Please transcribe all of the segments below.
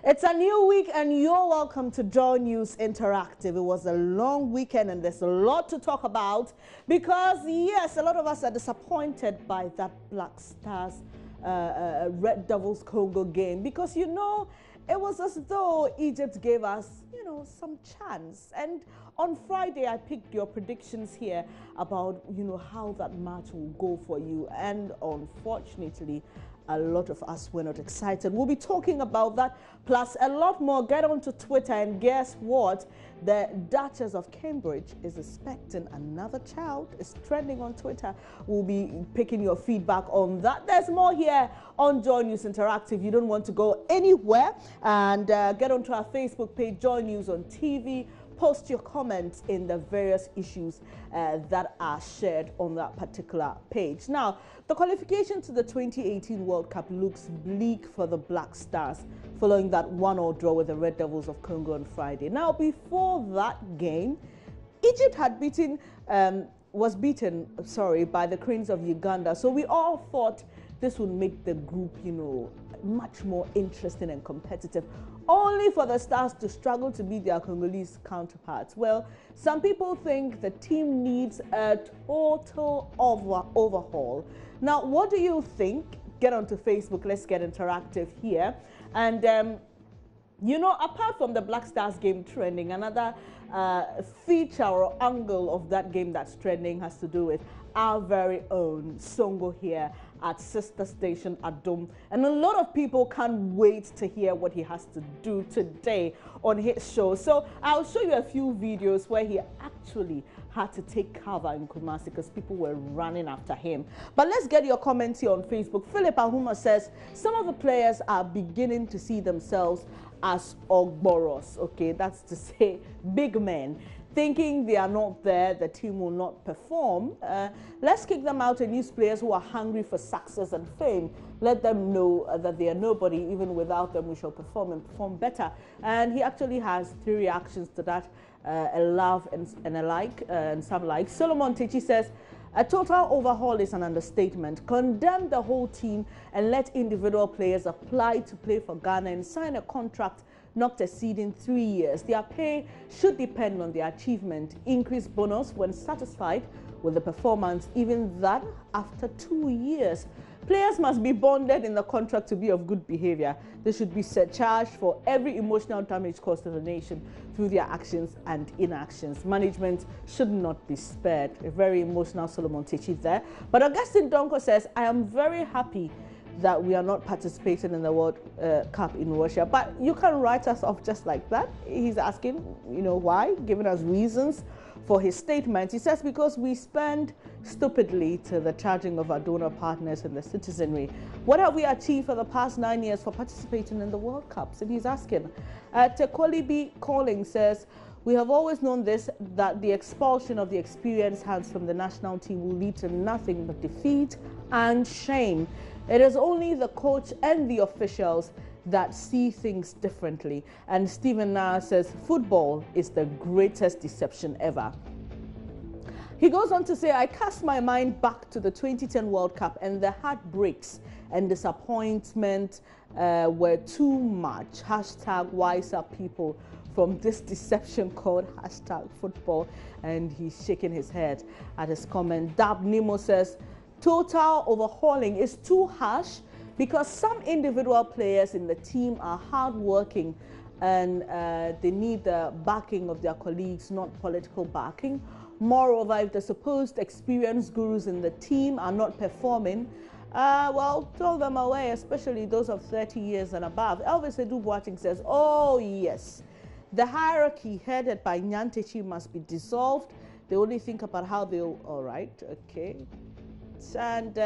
It's a new week and you're welcome to Joy News Interactive. It was a long weekend and there's a lot to talk about because, yes, a lot of us are disappointed by that Black Stars Red Devils Congo game because, you know, it was as though Egypt gave us, some chance. And on Friday, I picked your predictions here about, how that match will go for you. And unfortunately, a lot of us were not excited. We'll be talking about that, plus a lot more. Get onto Twitter and guess what? The Duchess of Cambridge is expecting another child. It's trending on Twitter. We'll be picking your feedback on that. There's more here on Joy News Interactive. You don't want to go anywhere. And get onto our Facebook page, Joy News on TV. Post your comments in the various issues that are shared on that particular page. Now, the qualification to the 2018 World Cup looks bleak for the Black Stars following that 1-1 draw with the Red Devils of Congo on Friday. Now, before that game, Egypt had was beaten by the Cranes of Uganda. So we all thought this would make the group, much more interesting and competitive, only for the Stars to struggle to beat their Congolese counterparts. Well, some people think the team needs a total overhaul. Now, what do you think? Get onto Facebook. Let's get interactive here. And, apart from the Black Stars game trending, another feature or angle of that game that's trending has to do with our very own Songo here at sister station Adom, and a lot of people can't wait to hear what he has to do today on his show. So I'll show you a few videos where he actually had to take cover in Kumasi because people were running after him. But let's get your comments here on Facebook. Philip Ahuma says some of the players are beginning to see themselves as Ogboros. Okay, that's to say big men. Thinking they are not there, the team will not perform. Let's kick them out and use players who are hungry for success and fame. Let them know that they are nobody. Even without them, we shall perform and perform better. And he actually has 3 reactions to that, a love and a like, and some like. Solomon Techi says, a total overhaul is an understatement. Condemn the whole team and let individual players apply to play for Ghana and sign a contract not exceeding 3 years. Their pay should depend on their achievement. Increase bonus when satisfied with the performance, even that after 2 years. Players must be bonded in the contract to be of good behavior. They should be charged for every emotional damage caused to the nation through their actions and inactions. Management should not be spared. A very emotional Solomon Techi there. But Augustine Donko says, I am very happy that we are not participating in the World Cup in Russia. But you can write us off just like that. He's asking, why, giving us reasons for his statement. He says, because we spend stupidly to the charging of our donor partners and the citizenry. What have we achieved for the past 9 years for participating in the World Cups? And he's asking. Tekolibi Calling says, we have always known this, that the expulsion of the experienced hands from the national team will lead to nothing but defeat and shame. It is only the coach and the officials that see things differently. And Stephen Nair says, football is the greatest deception ever. He goes on to say, I cast my mind back to the 2010 World Cup and the heartbreaks and disappointment were too much. Hashtag wise up people from this deception called hashtag football. And he's shaking his head at his comment. Dab Nemo says, total overhauling is too harsh because some individual players in the team are hardworking and they need the backing of their colleagues, not political backing. Moreover, if the supposed experienced gurus in the team are not performing, well, throw them away, especially those of 30 years and above. Elvis Edu Boateng says, oh yes, the hierarchy headed by Nyantechi must be dissolved. They only think about how they'll, all right, okay. And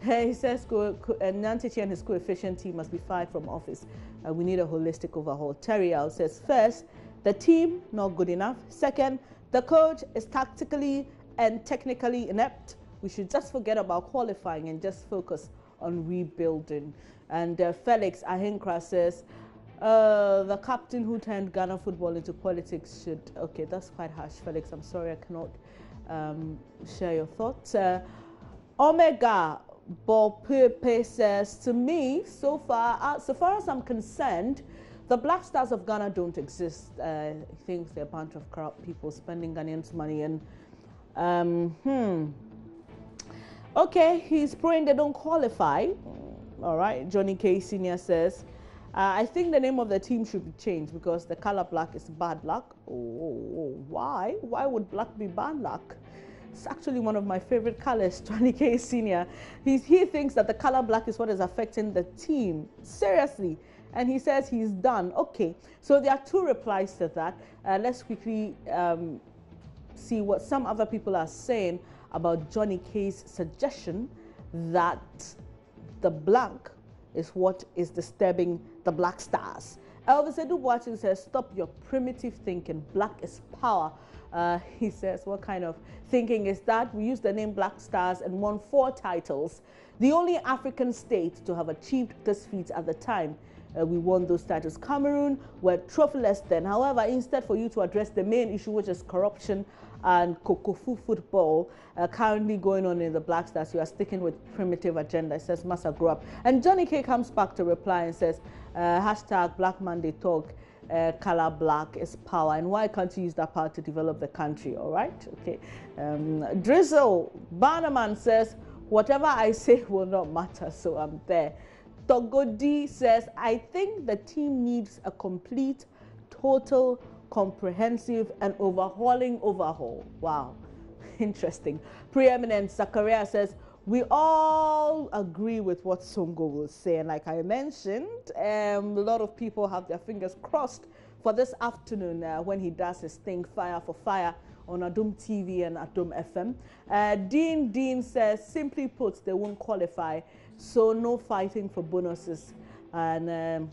he says Nyantechi and his coefficient team must be fired from office. We need a holistic overhaul. Terry Al says, first, the team not good enough. Second, the coach is tactically and technically inept. We should just forget about qualifying and just focus on rebuilding. And Felix Ahenkra says, the captain who turned Ghana football into politics should... Okay, that's quite harsh, Felix. I'm sorry, I cannot share your thoughts. Omega Bopepe says, to me, so far as I'm concerned, The Black Stars of Ghana don't exist. He thinks they're a bunch of corrupt people spending Ghanaians' money. And okay, he's praying they don't qualify. All right, Johnny K Senior says, I think the name of the team should be changed because the color black is bad luck. Oh, why? Why would black be bad luck? It's actually one of my favorite colors, Johnny K Senior. He thinks that the color black is what is affecting the team. Seriously. And he says he's done. Okay, so there are two replies to that. Let's quickly see what some other people are saying about Johnny K's suggestion that the blank is what is disturbing the Black Stars. Elvis Edu says, stop your primitive thinking. Black is power. He says, what kind of thinking is that? We used the name Black Stars and won 4 titles. The only African state to have achieved this feat at the time. We won those titles. Cameroon were trophyless then. However, instead for you to address the main issue, which is corruption and Kokofu football currently going on in the Black Stars, you are sticking with primitive agenda. It says, Massa grow up. And Johnny K comes back to reply and says, hashtag Black Monday talk, color black is power. And why can't you use that power to develop the country? All right, okay. Drizzle Bannerman says, whatever I say will not matter, so I'm there. Togodi says, I think the team needs a complete, total, comprehensive and overhauling overhaul. Wow, interesting. Preeminent Zakaria says, we all agree with what Songo will say. And like I mentioned, a lot of people have their fingers crossed for this afternoon when he does his thing, Fire for Fire, on Adum TV and Adum FM. Dean says, simply put, they won't qualify, so no fighting for bonuses. And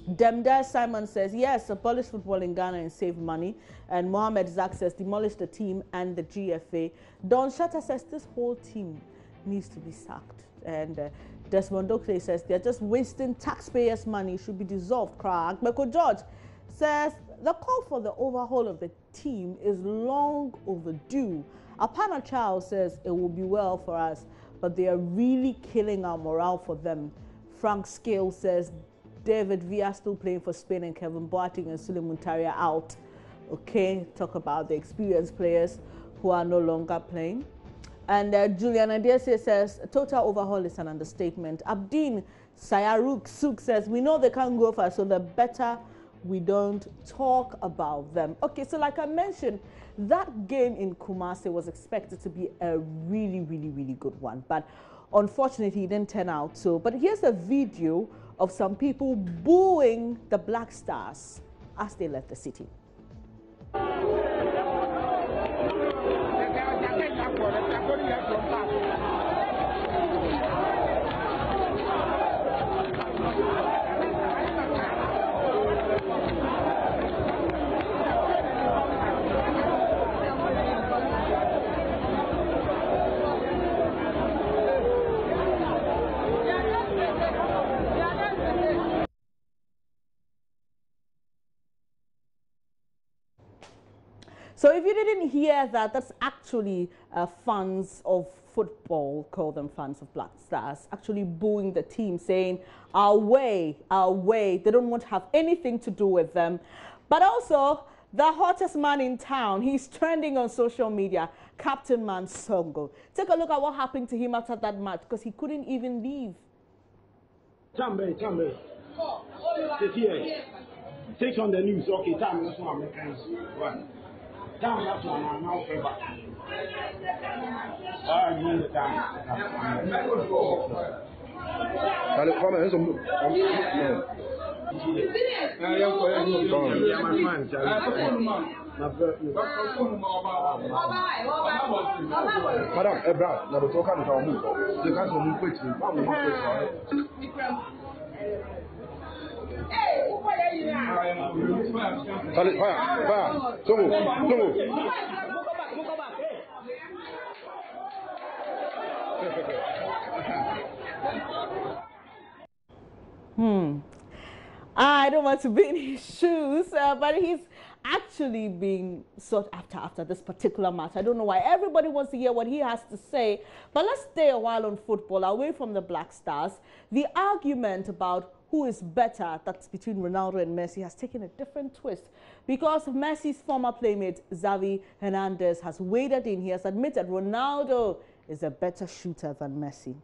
Demda Simon says, yes, abolish football in Ghana and save money. And Mohammed Zak says, demolish the team and the GFA. Don Shatter says, this whole team needs to be sacked. And Desmond Oakley says, they're just wasting taxpayers' money, should be dissolved. Craig Michael George says, the call for the overhaul of the team is long overdue. Apana Charles says, it will be well for us, but they are really killing our morale for them. Frank Scale says, David Villa still playing for Spain and Kevin Boateng and Suleiman Taria out. Okay, talk about the experienced players who are no longer playing. And Julian Adiese says, total overhaul is an understatement. Abdin Sayaruk Suk says, we know they can't go far, so the better we don't talk about them. Okay, so like I mentioned, that game in Kumasi was expected to be a really, really, really good one. But unfortunately, it didn't turn out so. But here's a video of some people booing the Black Stars as they left the city. So if you didn't hear that, that's actually fans of football, call them fans of Black Stars, actually booing the team, saying, our way, they don't want to have anything to do with them. But also, the hottest man in town, he's trending on social media, Captain Mansongo. Take a look at what happened to him after that match, because he couldn't even leave. Chambe. Take on the news. Okay, time is one. Right. Time that's one. I'm now back. I know the time. Come on, Madam, Ebra, na beto ka nka omu ko. They can't move quickly. I don't want to be in his shoes, but he's actually being sought after this particular match. I don't know why. Everybody wants to hear what he has to say, but let's stay a while on football, away from the Black Stars. The argument about who is better, that's between Ronaldo and Messi, has taken a different twist because Messi's former playmate Xavi Hernandez has waded in. He has admitted Ronaldo is a better shooter than Messi.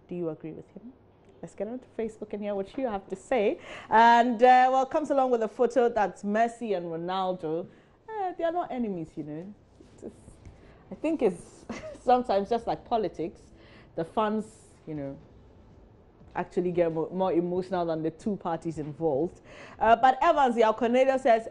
Do you agree with him? Let's get onto Facebook and hear what you have to say. And well, comes along with a photo that's Messi and Ronaldo. They are not enemies, you know. I think it's sometimes just like politics. The fans, you know, actually get more emotional than the two parties involved. But Evans, Yao Cornelio says,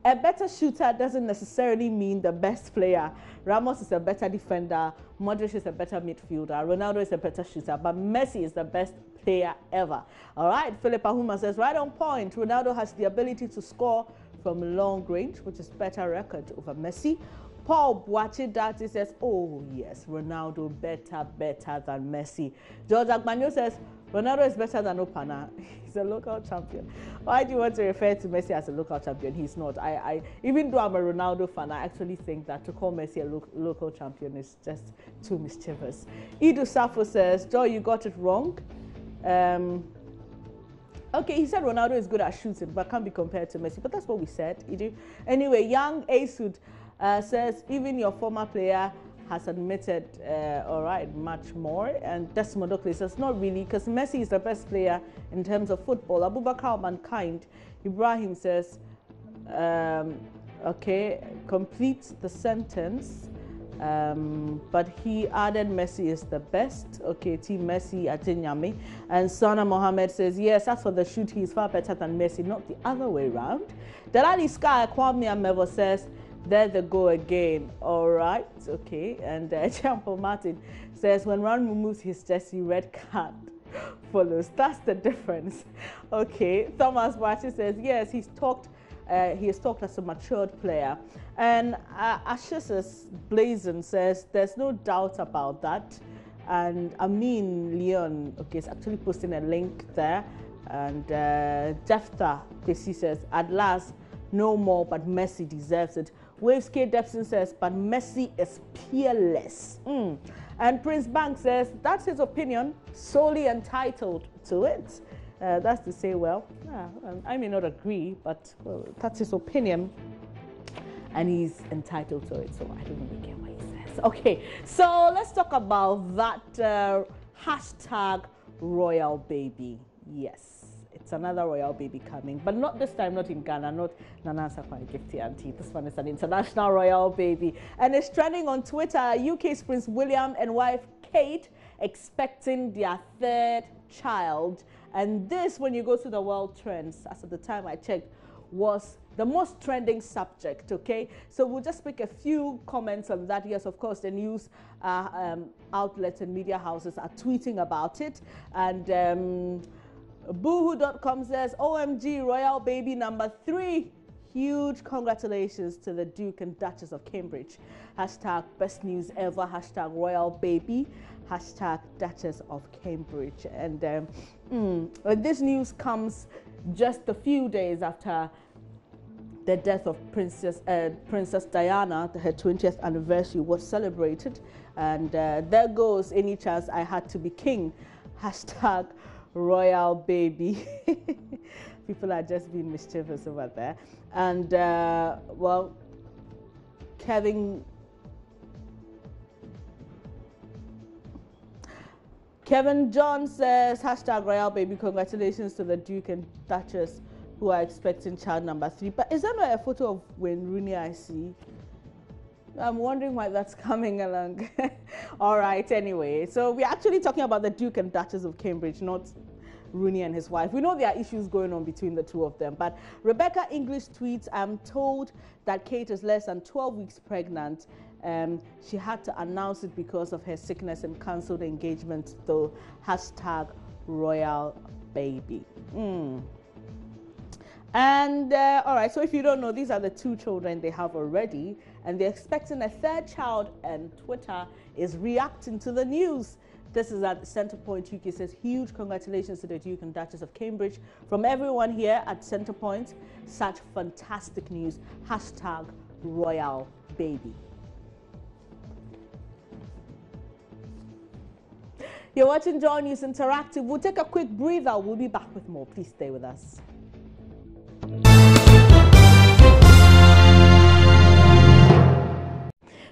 a better shooter doesn't necessarily mean the best player. Ramos is a better defender. Modric is a better midfielder. Ronaldo is a better shooter. But Messi is the best player ever. All right, Philip Ahuma says, right on point. Ronaldo has the ability to score from long range, which is better record over Messi. Paul Boachidati says, oh yes, Ronaldo better than Messi. George Agbanyo says, Ronaldo is better than Opana. He's a local champion. Why do you want to refer to Messi as a local champion? He's not. Even though I'm a Ronaldo fan, I actually think that to call Messi a local champion is just too mischievous. Idu Safo says, Joy, you got it wrong. Okay, he said Ronaldo is good at shooting, but can't be compared to Messi. But that's what we said, Idu. Anyway, Young Asud says, even your former player has admitted, all right, much more. And Desmond Oakley says, not really, because Messi is the best player in terms of football. Abubakar Mankind, Ibrahim says, okay, complete the sentence. But he added Messi is the best. Okay, Team Messi Atinyami. And Sana Mohammed says, yes, as for the shoot, he is far better than Messi, not the other way around. Delali Sky Kwame Amevo says, there they go again. All right, okay. And Champo Martin says, when Ron removes his jersey, red card follows. That's the difference. Okay, Thomas Bachi says, yes, he has talked as a matured player. And Ashes Blazon says, there's no doubt about that. And Amin Leon, okay, is actually posting a link there. And Jefta Pesi says, at last, no more, but Messi deserves it. Waves K. Depson says, but Messi is peerless. And Prince Bank says, that's his opinion, solely entitled to it. That's to say, well, I may not agree, but well, that's his opinion. And he's entitled to it, so I don't really get what he says. Okay, so let's talk about that hashtag royal baby. Yes. It's another royal baby coming, but not this time, not in Ghana, not Nana Sakwai Gifty Auntie. This one is an international royal baby. And it's trending on Twitter. UK's Prince William and wife Kate expecting their third child. And this, when you go to the world trends, as at the time I checked, was the most trending subject, okay? So we'll just make a few comments on that. Yes, of course, the news outlets and media houses are tweeting about it. And Boohoo.com says, OMG, royal baby number 3. Huge congratulations to the Duke and Duchess of Cambridge. Hashtag best news ever. Hashtag royal baby. Hashtag Duchess of Cambridge. And this news comes just a few days after the death of Princess Diana. Her 20th anniversary was celebrated. And there goes any chance I had to be king. Hashtag royal baby. People are just being mischievous over there. And well, Kevin John says, hashtag royal baby, congratulations to the Duke and Duchess who are expecting child number 3. But is that not a photo of Wayne Rooney I see? I'm wondering why that's coming along. All right, anyway. So we're actually talking about the Duke and Duchess of Cambridge, not Rooney and his wife. We know there are issues going on between the two of them. But Rebecca English tweets, I'm told that Kate is less than 12 weeks pregnant. She had to announce it because of her sickness and cancelled the engagement, though. Hashtag royal baby. And all right, so if you don't know, these are the 2 children they have already, and they're expecting a 3rd child, and Twitter is reacting to the news. This is at Centrepoint UK. Says, huge congratulations to the Duke and Duchess of Cambridge. From everyone here at Centrepoint, such fantastic news. Hashtag royal baby. You're watching Joy News Interactive. We'll take a quick breather. We'll be back with more. Please stay with us.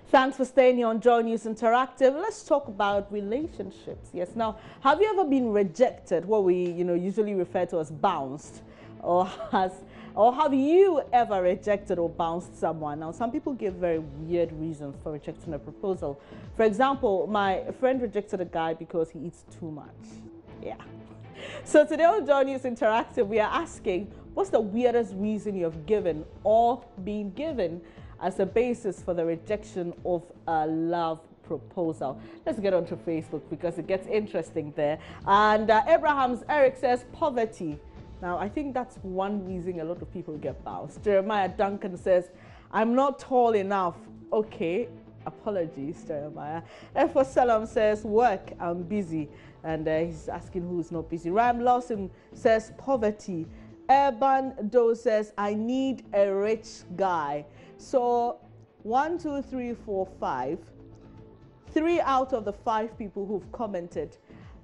Thanks for staying here on Joy News Interactive. Let's talk about relationships. Yes. Now, have you ever been rejected? What we, usually refer to as bounced, or have you ever rejected or bounced someone? Now, some people give very weird reasons for rejecting a proposal. For example, my friend rejected a guy because he eats too much. Yeah. So today on Joy News Interactive, we are asking, what's the weirdest reason you have given or been given as a basis for the rejection of a love proposal? Let's get onto Facebook because it gets interesting there. And Abraham's Eric says poverty. Now, I think that's one reason a lot of people get bounced. Jeremiah Duncan says, I'm not tall enough. Okay, apologies, Jeremiah. Efo Salam says, work, I'm busy. And he's asking who's not busy. Ram Lawson says, poverty. Urban Doe says, I need a rich guy. So 1, 2, 3, 4, 5. 3 out of the 5 people who've commented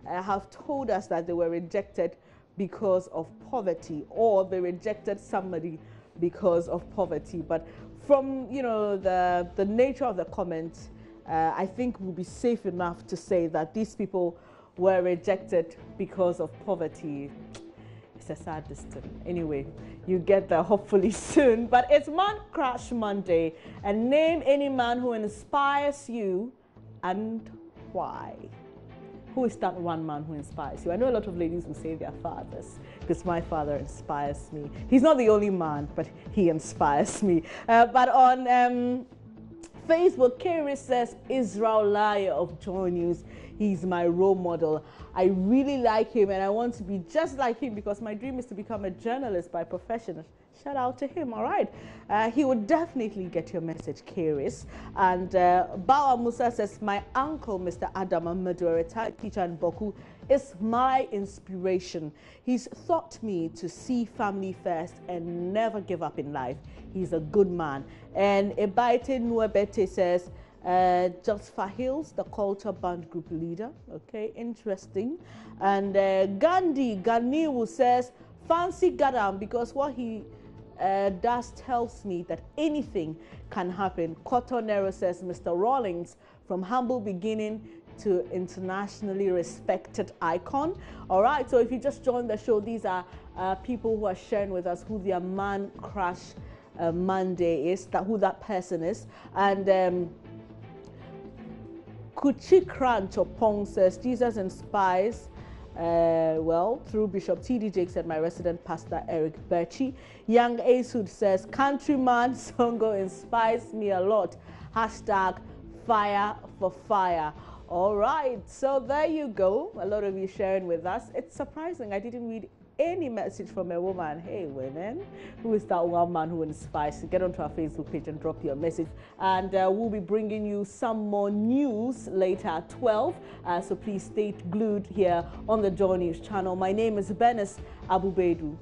have told us that they were rejected because of poverty, or they rejected somebody because of poverty. But from the nature of the comments, I think we'll be safe enough to say that these people were rejected because of poverty. It's a sad distance. Anyway, you get there hopefully soon. But it's Man Crush Monday, and name any man who inspires you and why. Who is that one man who inspires you? I know a lot of ladies will say their fathers, because my father inspires me. He's not the only man, but he inspires me. But on Facebook, Kerry says, Israel Liar of Joy News. He's my role model. I really like him and I want to be just like him because my dream is to become a journalist by profession. Shout out to him, all right. He would definitely get your message, Karis. And Bawa Musa says, my uncle, Mr. Adam Ahmadu, a retired teacher in Boku, is my inspiration. He's taught me to see family first and never give up in life. He's a good man. And Ebaite Nuebete says, Just Hills, the culture band group leader. Okay, interesting. And Gandhi Ganiwu says, fancy Gadam, because what he does tells me that anything can happen. Cotonero says, Mr. Rawlings, from humble beginning to internationally respected icon. All right, so if you just joined the show, these are people who are sharing with us who their Man Crush Monday is, who that person is. And Kuchi Kran Chopong says, Jesus inspires, through Bishop T.D. Jakes and my resident pastor, Eric Birchie. Young Asud says, Countryman Songo inspires me a lot. Hashtag fire for fire. All right, so there you go. A lot of you sharing with us. It's surprising I didn't read any message from a woman. Hey, women, who is that one man who inspires? Get onto our Facebook page and drop your message. And we'll be bringing you some more news later at 12. So please stay glued here on the Joy News channel. My name is Benis Abubedu.